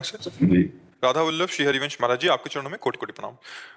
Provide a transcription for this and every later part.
जी। राधा वल्लभ श्री हरिवंश महाराज जी, आपके चरणों में कोटि कोटि प्रणाम।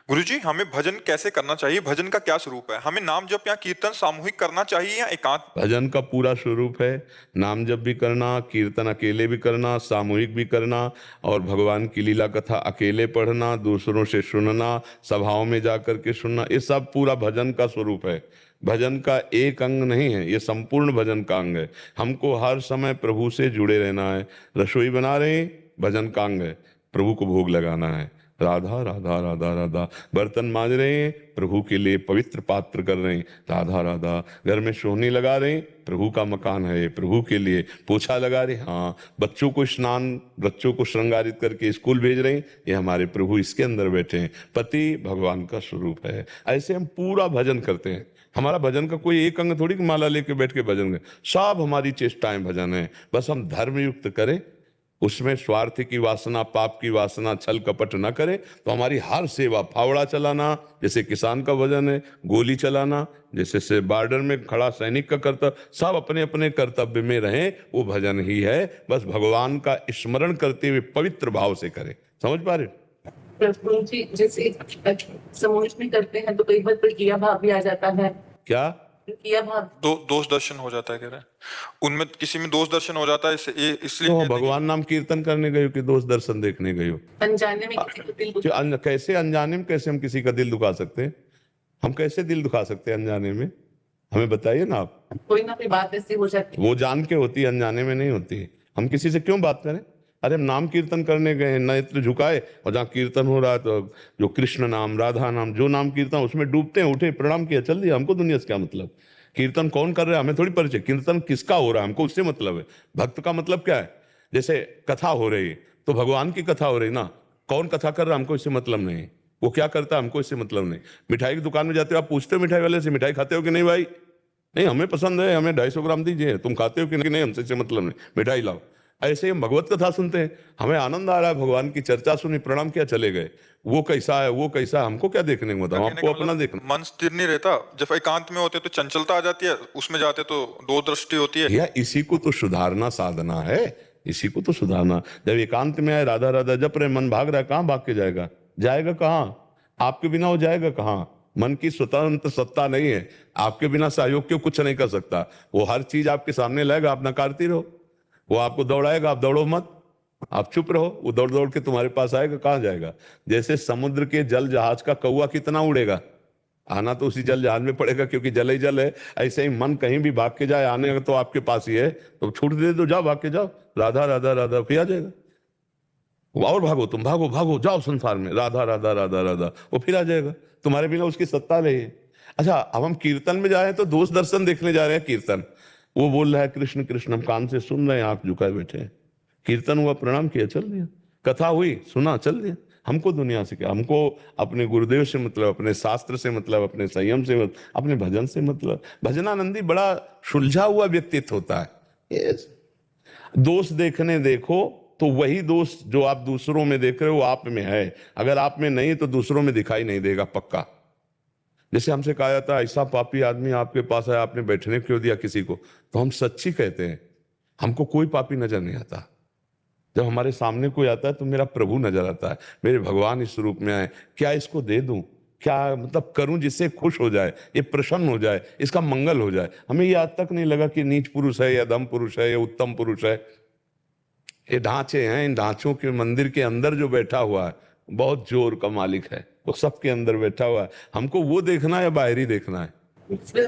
गुरुजी, हमें भजन कैसे करना चाहिए? भजन का क्या स्वरूप है? हमें नाम जप या कीर्तन सामूहिक करना चाहिए या एकांत? भजन का पूरा स्वरूप है नाम जप भी करना, कीर्तन अकेले भी करना, सामूहिक भी करना, और भगवान की लीला कथा अकेले पढ़ना, दूसरों से सुनना, सभाओं में जाकर के सुनना, ये सब पूरा भजन का स्वरूप है। भजन का एक अंग नहीं है, ये संपूर्ण भजन का अंग है। हमको हर समय प्रभु से जुड़े रहना है। रसोई बना रहे हैं, भजन का अंग है, प्रभु को भोग लगाना है। राधा राधा राधा राधा। बर्तन मांज रहे हैं, प्रभु के लिए पवित्र पात्र कर रहे हैं, राधा राधा। घर में सोहनी लगा रहे हैं, प्रभु का मकान है, प्रभु के लिए। पोछा लगा रहे, हाँ। बच्चों को स्नान, बच्चों को श्रृंगारित करके स्कूल भेज रहे हैं, ये हमारे प्रभु इसके अंदर बैठे हैं। पति भगवान का स्वरूप है। ऐसे हम पूरा भजन करते हैं। हमारा भजन का कोई एक अंग थोड़ी कि माला लेके बैठ के भजन करें, सब हमारी चेष्टाएं भजन है। बस हम धर्म युक्त करें, उसमें स्वार्थ की वासना, पाप की वासना, छल कपट न करें, तो हमारी हर सेवा, फावड़ा चलाना जैसे किसान का भजन है, गोली चलाना जैसे से बॉर्डर में खड़ा सैनिक का कर्तव्य, सब अपने अपने कर्तव्य में रहें, वो भजन ही है। बस भगवान का स्मरण करते हुए पवित्र भाव से करें। समझ पा रहे? प्रभु जी, जैसे समूह में करते हैं तो कई बार प्रक्रिया भाव भी आ जाता है। क्या प्रक्रिया भाव? दोष दर्शन हो जाता है, कह रहे हैं। उनमें किसी में दोष दर्शन हो जाता है, इसलिए तो भगवान नाम कीर्तन करने गए हो कि दोष दर्शन देखने गए हो? अनजाने में किसी को दिल कैसे अनजाने में कैसे हम किसी का दिल दुखा सकते हैं? हम कैसे दिल दुखा सकते हैं अनजाने में? हमें बताइए ना आप। कोई ना कोई बात ऐसी हो जाती है, वो जान के होती है, अनजाने में नहीं होती। हम किसी से क्यों बात करें? अरे हम नाम कीर्तन करने गए, नेत्र झुकाए, और जहाँ कीर्तन हो रहा है तो जो कृष्ण नाम, राधा नाम, जो नाम कीर्तन, उसमें डूबते हैं, उठे, प्रणाम किया, चल दिया। हमको दुनिया से क्या मतलब? कीर्तन कौन कर रहा है हमें थोड़ी परिचय, कीर्तन किसका हो रहा है हमको उससे मतलब है। भक्त का मतलब क्या है? जैसे कथा हो रही तो भगवान की कथा हो रही ना, कौन कथा कर रहा है हमको इससे मतलब नहीं, वो क्या करता है हमको इससे मतलब नहीं। मिठाई की दुकान में जाते हो, आप पूछते हो मिठाई वाले से, मिठाई खाते हो कि नहीं भाई? नहीं, हमें पसंद है, हमें 250 ग्राम दीजिए। तुम खाते हो कि नहीं? हमसे इससे मतलब नहीं, मिठाई लाओ। ऐसे ही हम भगवत कथा सुनते हैं, हमें आनंद आ रहा है, भगवान की चर्चा सुनी, प्रणाम किया, चले गए। वो कैसा है, वो कैसा है, हमको क्या देखने को बताओ, आपको अपना देखना। मन स्थिर नहीं रहता, जब एकांत में होते तो चंचलता आ जाती है, उसमें जाते तो दो दृष्टि होती है। या इसी को तो सुधारना साधना है, इसी को तो सुधारना। जब एकांत में आए, राधा राधा जप रहे, मन भाग रहा है, कहाँ भाग के जाएगा? जाएगा कहाँ? आपके बिना वो जाएगा कहाँ? मन की स्वतंत्र सत्ता नहीं है, आपके बिना सहयोग क्यों कुछ नहीं कर सकता। वो हर चीज आपके सामने लाएगा, आप नकारती रहो। वो आपको दौड़ाएगा, आप दौड़ो मत, आप चुप रहो। वो दौड़ दौड़ के तुम्हारे पास आएगा, कहाँ जाएगा? जैसे समुद्र के जल जहाज का कौवा कितना उड़ेगा, आना तो उसी जल जहाज में पड़ेगा, क्योंकि जल ही जल है। ऐसे ही मन कहीं भी भाग के जाए, आने तो आपके पास ही है, तो छूट दे दो, जाओ, भाग के जाओ, राधा राधा राधा, फिर आ जाएगा। और भागो, तुम भागो भागो, जाओ संसार में, राधा राधा राधा राधा, वो फिर आ जाएगा। तुम्हारे बिना उसकी सत्ता नहीं है। अच्छा, अब हम कीर्तन में जा रहे हैं तो दोष दर्शन देखने जा रहे हैं। कीर्तन वो बोल रहा है कृष्ण कृष्ण, हम कान से सुन रहे हैं, आंख झुकाए बैठे हैं। कीर्तन हुआ, प्रणाम किया, चल दिया। कथा हुई, सुना, चल दिया। हमको दुनिया से क्या, हमको अपने गुरुदेव से मतलब, अपने शास्त्र से मतलब, अपने संयम से मतलब, अपने भजन से मतलब। भजनानंदी बड़ा सुलझा हुआ व्यक्तित्व होता है। दोष देखने देखो तो वही दोष जो आप दूसरों में देख रहे हो वो आप में है। अगर आप में नहीं तो दूसरों में दिखाई नहीं देगा, पक्का। जैसे हमसे कहा जाता है, ऐसा पापी आदमी आपके पास आया, आपने बैठने क्यों दिया किसी को? तो हम सच्ची कहते हैं, हमको कोई पापी नजर नहीं आता। जब हमारे सामने कोई आता है तो मेरा प्रभु नजर आता है, मेरे भगवान इस रूप में आए, क्या इसको दे दूं, क्या मतलब करूं जिससे खुश हो जाए, ये प्रसन्न हो जाए, इसका मंगल हो जाए। हमें ये आज तक नहीं लगा कि नीच पुरुष है या दम पुरुष है या उत्तम पुरुष है। ये ढांचे हैं, इन ढांचों के मंदिर के अंदर जो बैठा हुआ है बहुत जोर का मालिक है, वो सबके अंदर बैठा हुआ है। हमको वो देखना है या बाहरी देखना है?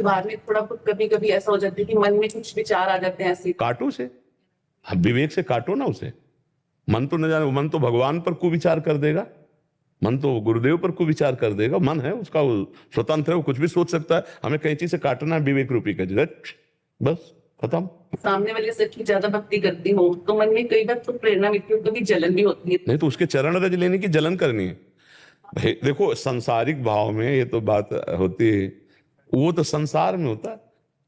बाहर में थोड़ा बहुत कभी कभी ऐसा हो जाता है कि मन में कुछ विचार आ जाते हैं ऐसे। काटो से, विवेक से काटो ना उसे। मन तो न जाने, मन तो भगवान पर कुविचार कर देगा, मन तो गुरुदेव पर कुविचार कर देगा। मन है उसका, वो स्वतंत्र है, वो कुछ भी सोच सकता है। हमें कई चीज से काटना है विवेक रूपी का, बस खत्म। सामने वाले से की ज्यादा भक्ति करती हूँ तो मन में कई बार तो प्रेरणा मिलती है, कभी जलन भी होती है। नहीं तो उसके चरण रज लेने की जलन करनी है भाई। देखो संसारिक भाव में ये तो बात होती है, वो तो संसार में होता है।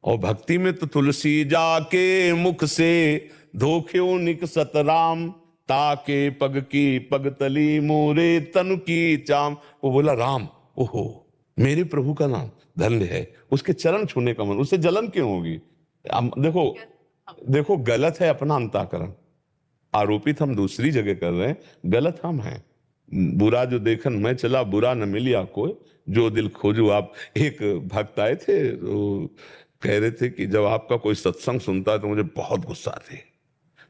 और भक्ति में तो तुलसी जाके मुख से धोख्यो निकसत राम, ताके पग की पगतली मोरे तनु की चाम। वो बोला राम, ओहो मेरे प्रभु का नाम धन्य है, उसके चरण छूने का मन, उससे जलन क्यों होगी? देखो देखो, गलत है अपना अंतःकरण, आरोपित हम दूसरी जगह कर रहे हैं, गलत हम हैं। बुरा जो देखन मैं चला, बुरा न मिलिया कोई, जो दिल खोजू आप। एक भक्त आए थे, वो कह रहे थे कि जब आपका कोई सत्संग सुनता है तो मुझे बहुत गुस्सा आती है।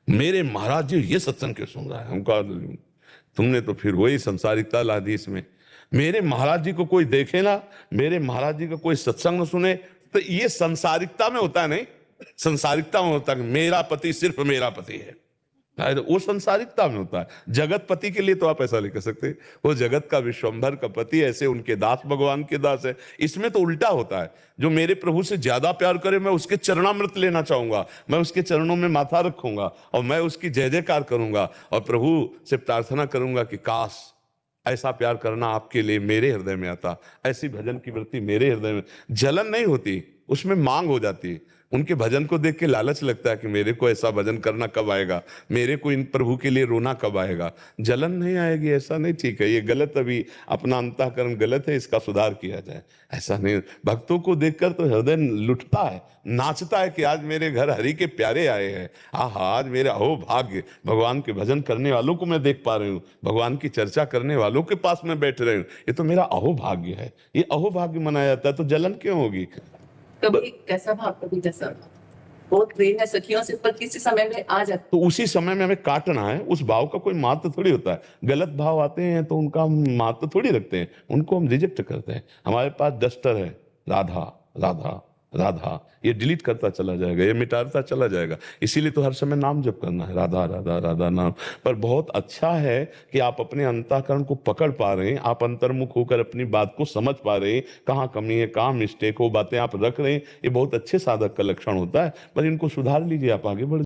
मेरे महाराज जी ये सत्संग क्यों सुन रहा है? हम कहा तुमने तो फिर वही संसारिकता ला दी इसमें। मेरे महाराज जी को कोई देखे ना, मेरे महाराज जी का कोई सत्संग न सुने, तो ये संसारिकता में होता है। नहीं, संसारिकता में होता है मेरा पति सिर्फ मेरा पति है, वो संसारिकता में होता है। जगत पति के लिए तो आप ऐसा नहीं कर सकते, वो जगत का विश्वंभर का पति, ऐसे उनके दास भगवान के दास है। इसमें तो उल्टा होता है, जो मेरे प्रभु से ज्यादा प्यार करे मैं उसके चरणामृत लेना चाहूंगा, मैं उसके चरणों में माथा रखूंगा और मैं उसकी जय जयकार करूंगा और प्रभु से प्रार्थना करूंगा कि काश ऐसा प्यार करना आपके लिए मेरे हृदय में आता, ऐसी भजन की वृत्ति मेरे हृदय में। जलन नहीं होती, उसमें मांग हो जाती है। उनके भजन को देख के लालच लगता है कि मेरे को ऐसा भजन करना कब आएगा, मेरे को इन प्रभु के लिए रोना कब आएगा। जलन नहीं आएगी, ऐसा नहीं, ठीक है ये गलत, अभी अपना अंतःकरण गलत है, इसका सुधार किया जाए, ऐसा नहीं। भक्तों को देखकर तो हृदय लुटता है, नाचता है कि आज मेरे घर हरि के प्यारे आए हैं। आहा, आज मेरा अहो भाग्य, भगवान के भजन करने वालों को मैं देख पा रही हूँ, भगवान की चर्चा करने वालों के पास मैं बैठ रही हूँ, ये तो मेरा अहो भाग्य है। ये अहो भाग्य मनाया जाता है, तो जलन क्यों होगी? कभी कैसा भाव, कभी जैसा भाव, बहुत प्रेम है सखियों से, पर किसी समय में आ जाता तो उसी समय में हमें काटना है। उस भाव का कोई महत्व थोड़ी होता है। गलत भाव आते हैं तो उनका हम महत्व थोड़ी रखते हैं, उनको हम रिजेक्ट करते हैं। हमारे पास डस्टर है, राधा राधा राधा, ये डिलीट करता चला जाएगा, ये मिटाता चला जाएगा। इसीलिए तो हर समय नाम जप करना है, राधा राधा राधा नाम। पर बहुत अच्छा है कि आप अपने अंतःकरण को पकड़ पा रहे हैं, आप अंतर्मुख होकर अपनी बात को समझ पा रहे हैं, कहाँ कमी है, कहाँ मिस्टेक हो, बातें आप रख रहे हैं। ये बहुत अच्छे साधक का लक्षण होता है, पर इनको सुधार लीजिए, आप आगे बढ़